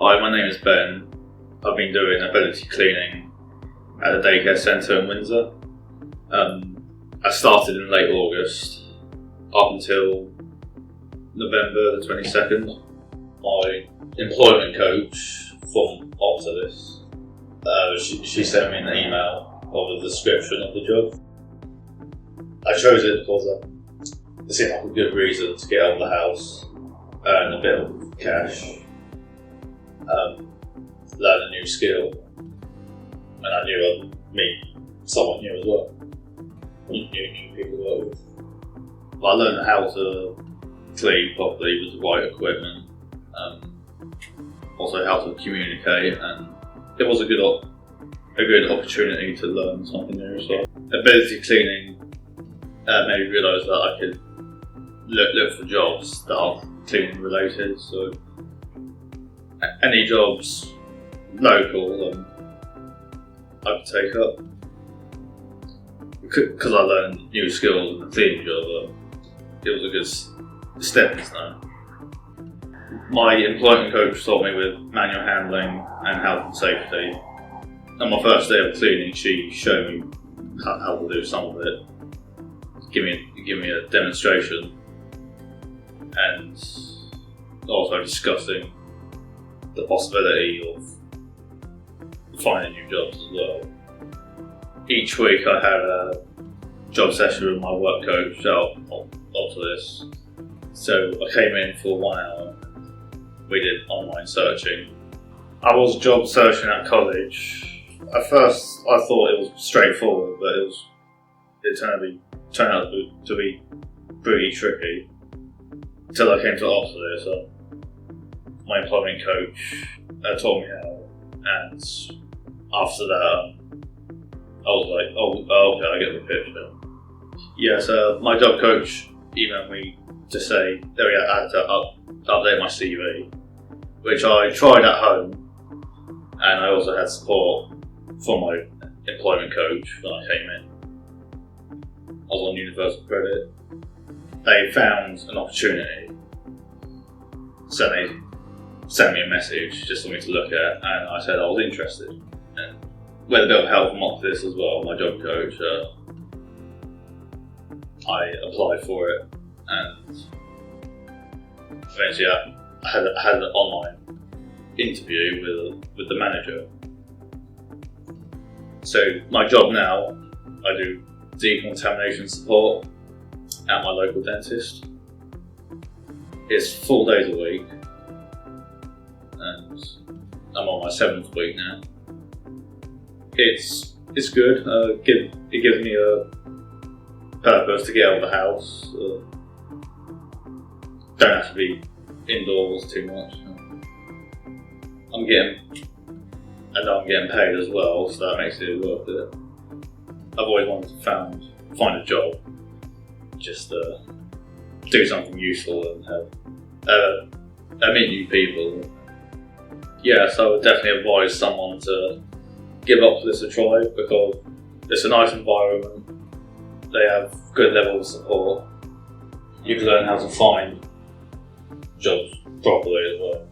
Hi, my name is Ben. I've been doing ability cleaning at the daycare centre in Windsor. I started in late August up until November the 22nd. My employment coach from Optalis, she sent me an email of the description of the job. I chose it because it seemed like a good reason to get out of the house, earn a bit of cash, learn a new skill, and I knew I'd meet someone new as well. New people to work with. I learned how to clean properly with the right equipment, also how to communicate, and it was a good opportunity to learn something new as well. Ability cleaning made me realise that I could look for jobs that are cleaning related, so any jobs local I could take up. Because I learned new skills in the cleaning job, it was a good stepping stone. My employment coach taught me with manual handling and health and safety. On my first day of cleaning, she showed me how to do some of it, give me a demonstration, and also discussing the possibility of finding new jobs as well. Each week I had a job session with my work coach out to this. So I came in for 1 hour, we did online searching. I was job searching at college. At first I thought it was straightforward, but it turned out to be pretty tricky until I came to Optalis. So my employment coach taught me how, and after that I was like, oh okay, I get the picture. Yeah, so my job coach emailed me to say that I had to update my CV, which I tried at home, and I also had support from my employment coach when I came in. I was on universal credit. They found an opportunity, so they sent me a message just for me to look at, and I said I was interested. And with a bit of help from Optalis as well, my job coach, I applied for it, and eventually I had an online interview with the manager. So my job now, I do decontamination support at my local dentist. It's 4 days a week, and I'm on my 7th week now. It's good. It gives me a purpose to get out of the house. Don't have to be indoors too much. I'm getting paid as well, so that makes it worth it. I've always wanted to find a job, just do something useful and meet new people. Yeah, so I would definitely advise someone to give Optalis a try, because it's a nice environment. They have good level of support. You can learn how to find jobs properly as well.